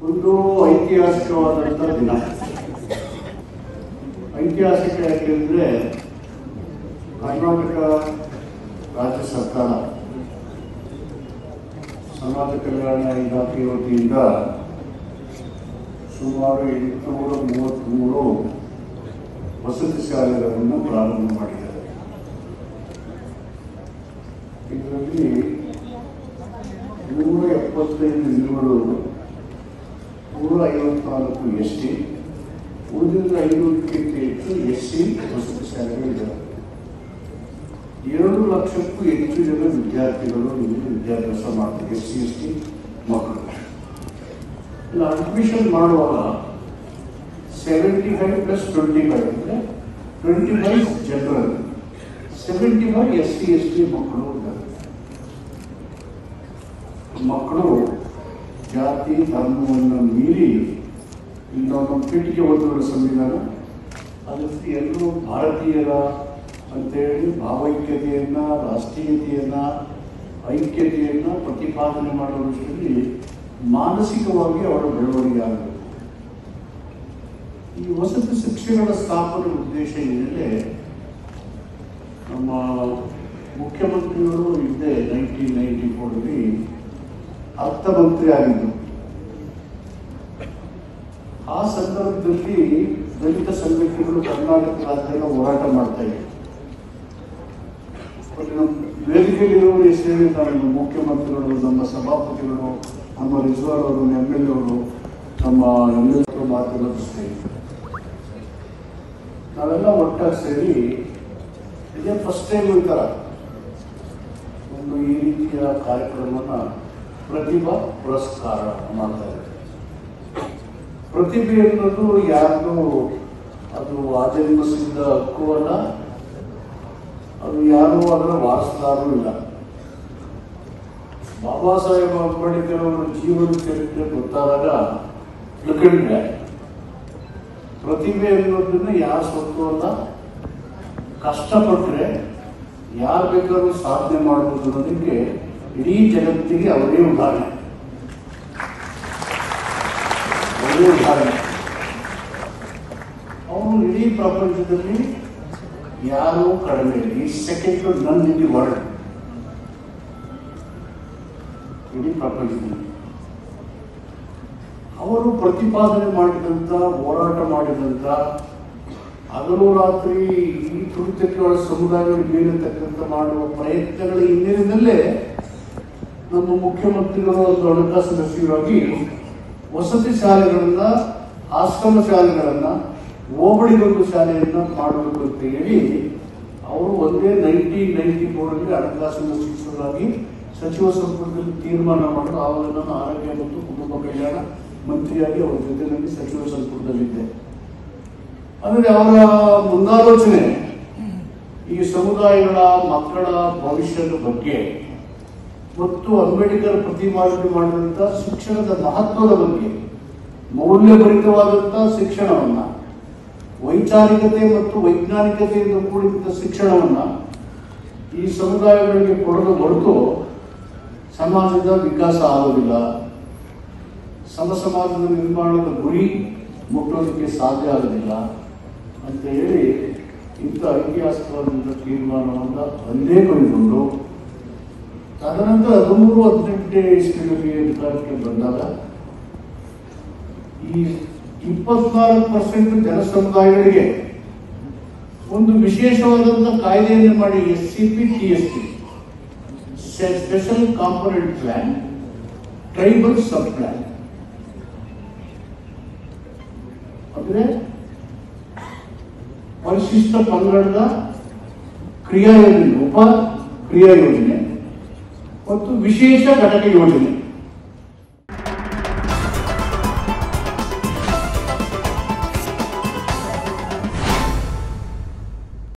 ಒಂದು ಐತಿಹಾಸಿಕವಾದಂಥ ದಿನ. ಐತಿಹಾಸಿಕ ಯಾಕೆಂದರೆ ಕರ್ನಾಟಕ ರಾಜ್ಯ ಸರ್ಕಾರ ಸಮಾಜ ಕಲ್ಯಾಣ ಇಲಾಖೆ ವತಿಯಿಂದ ಸುಮಾರು 833 ವಸತಿ ಶಾಲೆಗಳನ್ನು ಪ್ರಾರಂಭ ಮಾಡಿದ್ದಾರೆ. ಇದರಲ್ಲಿ 175 ಹಿಂದೂಗಳು, 154 ST, ಉಳಿದ 500ಕ್ಕಿಂತ ಹೆಚ್ಚು SC ವಸತಿ ಶಾಲೆಗಳಿದ್ದಾವೆ. 2 ಲಕ್ಷಕ್ಕೂ ಹೆಚ್ಚು ಜನ ವಿದ್ಯಾರ್ಥಿಗಳು ಇಲ್ಲಿ ವಿದ್ಯಾಭ್ಯಾಸ ಮಾಡ್ತಾರೆ, SC ST ಮಕ್ಕಳು. ಇಲ್ಲ ಅಡ್ಮಿಷನ್ ಮಾಡುವಾಗ 75 + 25 ಅಂದರೆ 25 ಜನರಲ್, 75 SC ST ಮಕ್ಕಳು ಇದ್ದಾರೆ. ಮಕ್ಕಳು ಜಾತಿ ಧರ್ಮವನ್ನು ಮೀರಿ ಈಗ ನಮ್ಮ ಪೀಠಿಗೆ ಓದುವ ಸಂವಿಧಾನ ಅದಕ್ಕೆ ಎಲ್ಲರೂ ಭಾರತೀಯರ ಅಂತೇಳಿ ಭಾವೈಕ್ಯತೆಯನ್ನು, ರಾಷ್ಟ್ರೀಯತೆಯನ್ನು, ಐಕ್ಯತೆಯನ್ನು ಪ್ರತಿಪಾದನೆ ಮಾಡುವ ದೃಷ್ಟಿಯಲ್ಲಿ ಮಾನಸಿಕವಾಗಿ ಅವರ ಬೆಳವಣಿಗೆ ಆಗಬೇಕು. ಈ ವಸತಿ ಶಿಕ್ಷಣದ ಸ್ಥಾಪನೆ ಉದ್ದೇಶ ಏನಿದೆ, ನಮ್ಮ ಮುಖ್ಯಮಂತ್ರಿಗಳು ಇದ್ದೇ 1994ರಲ್ಲಿ ಅರ್ಥಮಂತ್ರಿ ಆಗಿದ್ದರು. ಆ ಸಂದರ್ಭದಲ್ಲಿ ದಲಿತ ಸಂಘಟನೆಗಳು ಕರ್ನಾಟಕ ರಾಜ್ಯದ ಹೋರಾಟ ಮಾಡ್ತಾ ಇವೆ. ನಮ್ಮ ವೇದಿಕೆಯಲ್ಲಿರುವ ಎಷ್ಟು ಹೇಳಿದ್ದಾರೆ, ನಮ್ಮ ಮುಖ್ಯಮಂತ್ರಿಗಳು, ನಮ್ಮ ಸಭಾಪತಿಗಳು, ನಮ್ಮ ರಿಜ್ವಾನ್ ಅವರು, MLA ಅವರು, ನಮ್ಮ MLA ಮಾತನಾಡಿಸ್ತೇವೆ. ನಾವೆಲ್ಲ ಒಟ್ಟಾಗಿ ಸೇರಿ ಇದೇ ಫಸ್ಟ್ ಟೈಮ್ ಈ ಥರ ಒಂದು ಈ ರೀತಿಯ ಕಾರ್ಯಕ್ರಮವನ್ನು ಪ್ರತಿಭಾ ಪುರಸ್ಕಾರ ಮಾಡ್ತಾ ಇದ್ದಾರೆ. ಪ್ರತಿಭೆ ಅನ್ನೋದು ಯಾರು ಅದು ಆಜನ್ಮಸಿದ್ಧ ಹಕ್ಕು ಅಲ್ಲ, ಅದು ಯಾರು ಅದರ ವಾರಸುದಾರರು ಇಲ್ಲ. ಬಾಬಾ ಸಾಹೇಬ್ ಅಂಬೇಡ್ಕರ್ ಅವರ ಜೀವನ ಚರಿತ್ರೆ ಗೊತ್ತಾದಾಗ ತಿಳ್ಕೊಂಡ್ರೆ ಪ್ರತಿಭೆ ಅನ್ನೋದನ್ನ ಯಾರು ಸ್ವತ್ತು ಅಲ್ಲ, ಕಷ್ಟಪಟ್ಟರೆ ಯಾರು ಬೇಕಾದ್ರೂ ಸಾಧನೆ ಮಾಡಬಹುದು ಅನ್ನೋದಕ್ಕೆ ಇಡೀ ಜಗತ್ತಿಗೆ ಅವರೇ ಉದಾಹರಣೆ. ಅವನು ಇಡೀ ಪ್ರಪಂಚದಲ್ಲಿ ಯಾರು ಕಡಿಮೆ, ಈ ಸೆಕೆಂಡ್ ಟು ನನ್ ಇನ್ ದಿ ವರ್ಲ್ಡ್, ಇಡೀ ಪ್ರಪಂಚದಲ್ಲಿ. ಅವರು ಪ್ರತಿಪಾದನೆ ಮಾಡಿದಂಥ, ಹೋರಾಟ ಮಾಡಿದಂಥ, ಹಗಲು ರಾತ್ರಿ ಈ ತುಳಿತಗಳ ಸಮುದಾಯಗಳ ಮೇಲಿರ್ತಕ್ಕಂಥ ಮಾಡುವ ಪ್ರಯತ್ನಗಳ ಹಿನ್ನೆಲೆಯಲ್ಲೇ ನಮ್ಮ ಮುಖ್ಯಮಂತ್ರಿಗಳು ಒಂದು ಹಣಕಾಸು ಸಚಿವರಾಗಿ ವಸತಿ ಶಾಲೆಗಳನ್ನ, ಆಶ್ರಮ ಶಾಲೆಗಳನ್ನ, ಹೋಬಳಿಗೊಂದು ಶಾಲೆಯನ್ನ ಮಾಡಬೇಕು ಅಂತ ಹೇಳಿ ಅವರು ಒಂದೇ 1994ರಲ್ಲಿ ಹಣಕಾಸಿನ ಸಚಿವರಾಗಿ ಸಚಿವ ಸಂಪುಟದಲ್ಲಿ ತೀರ್ಮಾನ ಮಾಡಲು ಆವಾಗ ನಾನು ಆರೋಗ್ಯ ಮತ್ತು ಕುಟುಂಬ ಕಲ್ಯಾಣ ಮಂತ್ರಿಯಾಗಿ ಅವರ ಜೊತೆಯಲ್ಲಿ ಸಚಿವ ಸಂಪುಟದಲ್ಲಿದ್ದೆ. ಅಂದರೆ ಅವರ ಮುಂದಾಲೋಚನೆ ಈ ಸಮುದಾಯಗಳ ಮಕ್ಕಳ ಭವಿಷ್ಯದ ಬಗ್ಗೆ ಮತ್ತು ಅಂಬೇಡ್ಕರ್ ಪ್ರತಿಪಾದನೆ ಮಾಡಿದಂಥ ಶಿಕ್ಷಣದ ಮಹತ್ವದ ಬಗ್ಗೆ, ಮೌಲ್ಯಭರಿತವಾದಂಥ ಶಿಕ್ಷಣವನ್ನು, ವೈಚಾರಿಕತೆ ಮತ್ತು ವೈಜ್ಞಾನಿಕತೆಯಿಂದ ಕೂಡಿದಂಥ ಶಿಕ್ಷಣವನ್ನು ಈ ಸಮುದಾಯಗಳಿಗೆ ಕೊಡಲು ಹೊರತು ಸಮಾಜದ ವಿಕಾಸ ಆಗೋದಿಲ್ಲ, ಸಮ ಸಮಾಜದ ನಿರ್ಮಾಣದ ಗುರಿ ಮುಟ್ಟೋದಕ್ಕೆ ಸಾಧ್ಯ ಆಗೋದಿಲ್ಲ ಅಂತ ಹೇಳಿ ಇಂಥ ಐತಿಹಾಸಿಕವಾದಂಥ ತೀರ್ಮಾನವನ್ನು ಅಲ್ಲೇ ಕೈಗೊಂಡು ತದನಂತರ 13-18 ಇಸ್ವಿಯಲ್ಲಿ ಅಧಿಕಾರಕ್ಕೆ ಬಂದಾಗ ಈ 24% ಜನ ಸಮುದಾಯಗಳಿಗೆ ಒಂದು ವಿಶೇಷವಾದಂಥ ಕಾಯ್ದೆಯನ್ನು ಮಾಡಿ SCP TSP, special component plan, tribal sub plan, ಅಂದ್ರೆ ಪರಿಶಿಷ್ಟ ಪಂಗಡದ ಕ್ರಿಯಾ ಯೋಜನೆ, ಉಪ ಕ್ರಿಯಾ ಯೋಜನೆ ಮತ್ತು ವಿಶೇಷ ಘಟಕ ಯೋಜನೆ